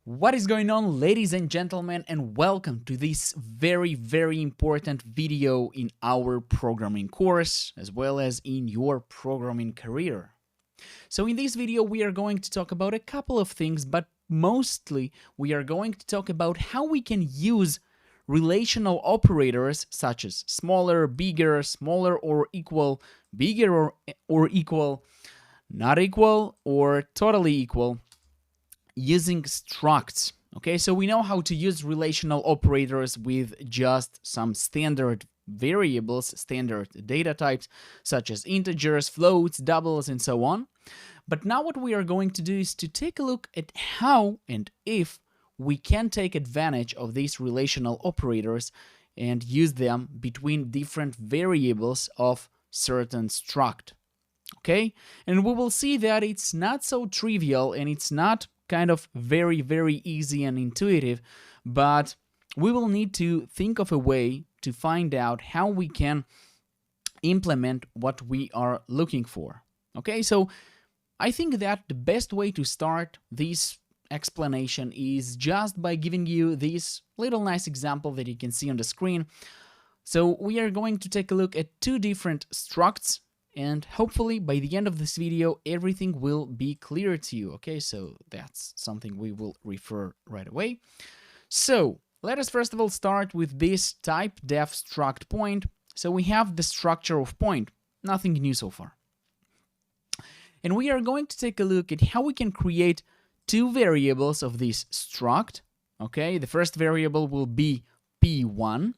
What is going on, ladies and gentlemen, and welcome to this very important video in our programming course, as well as in your programming career. So in this video, we are going to talk about a couple of things, but mostly we are going to talk about how we can use relational operators such as smaller, bigger, smaller or equal, bigger or equal, not equal, or totally equal, using structs. Okay, so we know how to use relational operators with just some standard variables, standard data types, such as integers, floats, doubles, and so on. But now what we are going to do is to take a look at how and if we can take advantage of these relational operators and use them between different variables of certain struct. Okay, and we will see that it's not so trivial and it's not kind of very easy and intuitive, but we will need to think of a way to find out how we can implement what we are looking for. Okay, so I think that the best way to start this explanation is just by giving you this little nice example that you can see on the screen. So we are going to take a look at two different structs, and hopefully by the end of this video everything will be clear to you. Okay, so that's something we will refer right away. So let us first of all start with this type def struct point. So we have the structure of point, nothing new so far. And we are going to take a look at how we can create two variables of this struct. Okay, the first variable will be p1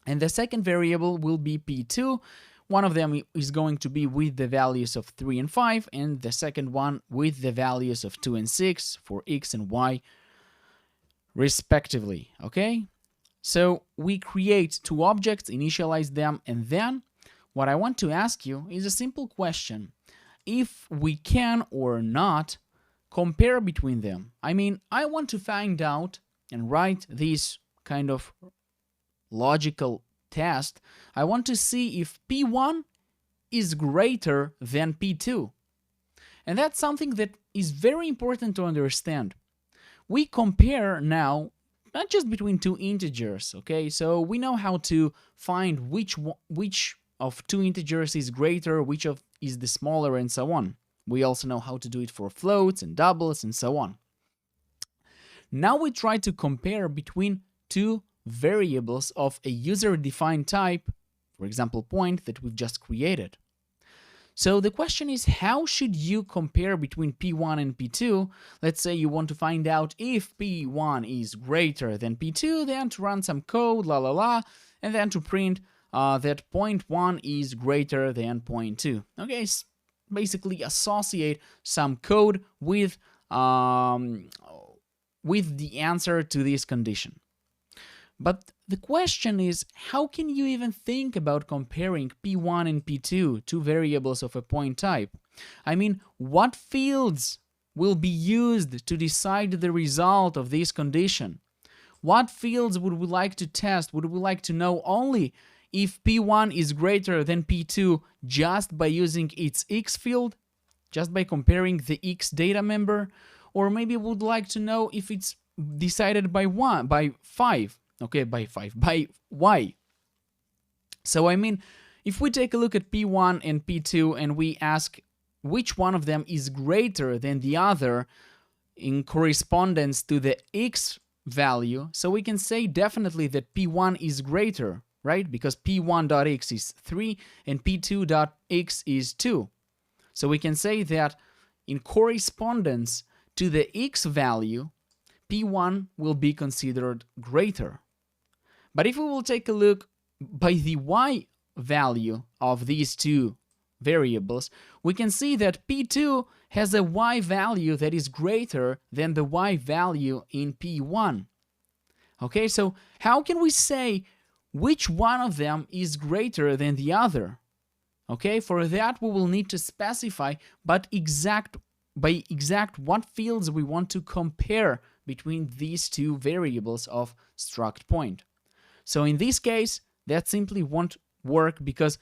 and the second variable will be p2. One of them is going to be with the values of 3 and 5, and the second one with the values of 2 and 6 for x and y, respectively. Okay? So we create two objects, initialize them, and then what I want to ask you is a simple question. If we can or not compare between them. I mean, I want to find out and write this kind of logical test. I want to see if p1 is greater than p2. And that's something that is very important to understand. We compare now not just between two integers, okay? So we know how to find which of two integers is greater, which of is the smaller, and so on. We also know how to do it for floats and doubles and so on. Now we try to compare between two variables of a user-defined type, for example, point that we've just created. So the question is, how should you compare between p1 and p2? Let's say you want to find out if p1 is greater than p2, then to run some code, and then to print that point 1 is greater than point 2. Okay, basically associate some code with the answer to this condition. But the question is, how can you even think about comparing p1 and p2, two variables of a point type? I mean, what fields will be used to decide the result of this condition? What fields would we like to test? Would we like to know only if p1 is greater than p2 just by using its x field, just by comparing the x data member? Or maybe we would like to know if it's decided by 5. Okay, by y. So I mean, if we take a look at p1 and p2 and we ask which one of them is greater than the other in correspondence to the x value, so we can say definitely that p1 is greater, right? Because p1.x is 3 and p2.x is 2. So we can say that in correspondence to the x value, p1 will be considered greater. But if we will take a look by the y value of these two variables, we can see that p2 has a y value that is greater than the y value in p1. Okay, so how can we say which one of them is greater than the other? Okay, for that we will need to specify by exact what fields we want to compare between these two variables of struct point. So in this case, that simply won't work because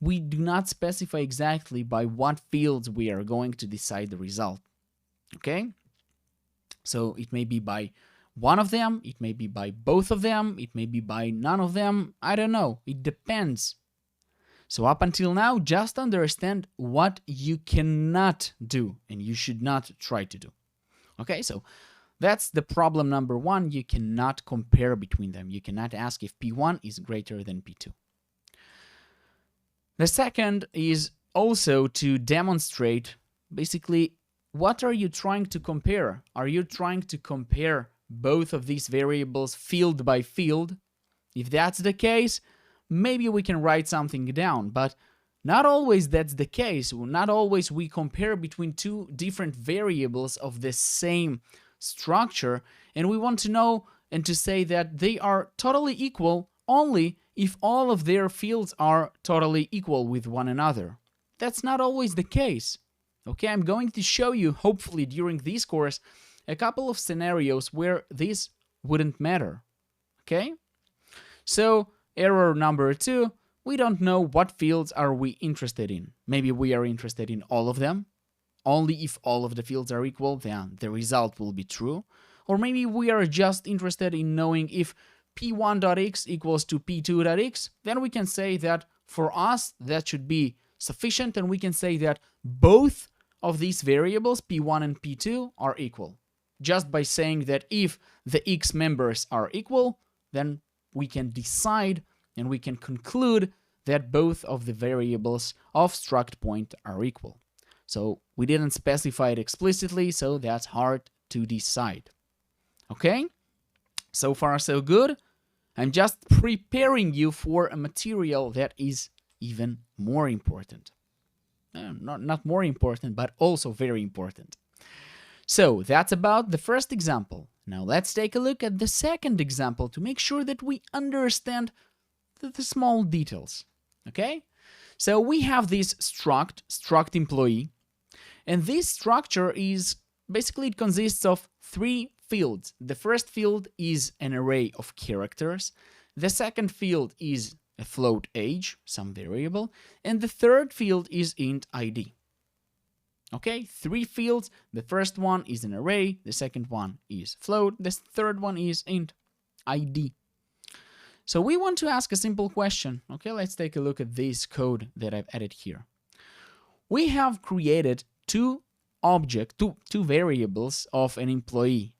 we do not specify exactly by what fields we are going to decide the result. Okay? So it may be by one of them, it may be by both of them, it may be by none of them. I don't know. It depends. So up until now, just understand what you cannot do and you should not try to do. Okay, so that's the problem number one. You cannot compare between them. You cannot ask if P1 is greater than P2. The second is also to demonstrate basically what are you trying to compare? Are you trying to compare both of these variables field by field? If that's the case, maybe we can write something down, but not always that's the case. Not always we compare between two different variables of the same structure, and we want to know and to say that they are totally equal only if all of their fields are totally equal with one another. That's not always the case. Okay, I'm going to show you, hopefully during this course, a couple of scenarios where this wouldn't matter. Okay? So, error number 2, we don't know what fields are we interested in. Maybe we are interested in all of them. Only if all of the fields are equal, then the result will be true. Or maybe we are just interested in knowing if p1.x equals to p2.x, then we can say that for us that should be sufficient, and we can say that both of these variables, p1 and p2, are equal. Just by saying that if the x members are equal, then we can decide and we can conclude that both of the variables of struct point are equal. So we didn't specify it explicitly, so that's hard to decide. Okay? So far so good. I'm just preparing you for a material that is even more important. Not more important, but also very important. So that's about the first example. Now let's take a look at the second example to make sure that we understand the small details. Okay? So we have this struct employee, and this structure is basically, it consists of 3 fields. The first field is an array of characters. The second field is a float age, some variable, and the third field is int id. Okay, 3 fields. The first one is an array, the second one is float, the third one is int id. So we want to ask a simple question. Okay, let's take a look at this code that I've added here. We have created two variables of an employee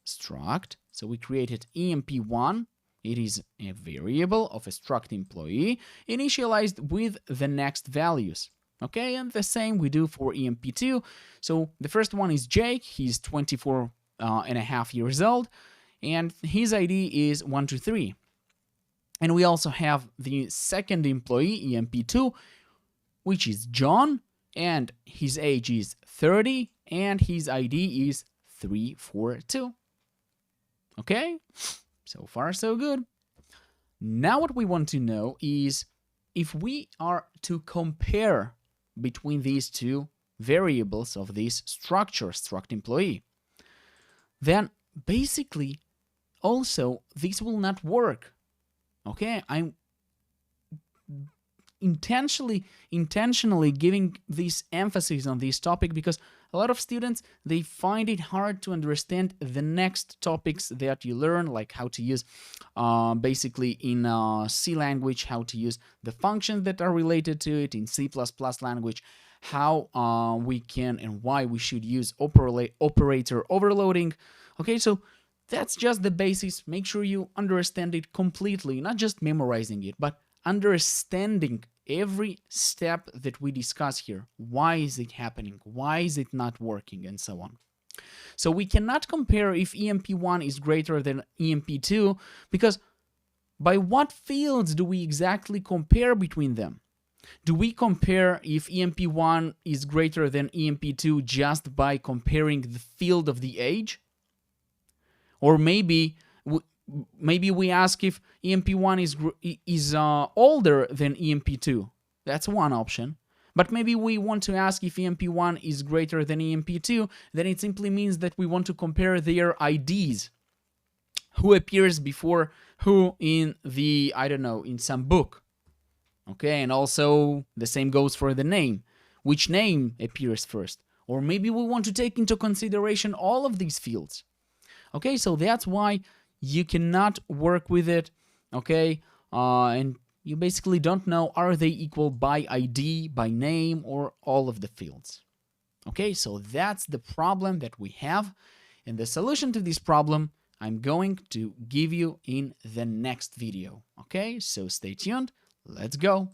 struct. So we created emp1. It is a variable of a struct employee initialized with the next values. Okay, and the same we do for emp2. So the first one is Jake. He's 24 and a half years old, and his ID is 123. And we also have the second employee, emp2, which is John, and his age is 30, and his ID is 342. Okay, so far so good. Now what we want to know is if we are to compare between these two variables of this structure, struct employee, then basically also this will not work. Okay, I'm intentionally giving this emphasis on this topic because a lot of students, they find it hard to understand the next topics that you learn, like how to use basically in C language, how to use the functions that are related to it in C++ language, how we can and why we should use operator overloading. Okay, so that's just the basis. Make sure you understand it completely, not just memorizing it, but understanding every step that we discuss here. Why is it happening? Why is it not working? And so on. So we cannot compare if emp1 is greater than emp2 because by what fields do we exactly compare between them? Do we compare if emp1 is greater than emp2 just by comparing the field of the age? Or maybe we ask if emp1 is older than emp2. That's one option. But maybe we want to ask if emp1 is greater than emp2. Then it simply means that we want to compare their IDs. Who appears before who in the, I don't know, in some book. Okay, and also the same goes for the name. Which name appears first? Or maybe we want to take into consideration all of these fields. Okay, so that's why you cannot work with it. Okay, and you basically don't know, are they equal by ID, by name, or all of the fields. Okay, so that's the problem that we have. And the solution to this problem, I'm going to give you in the next video. Okay, so stay tuned. Let's go.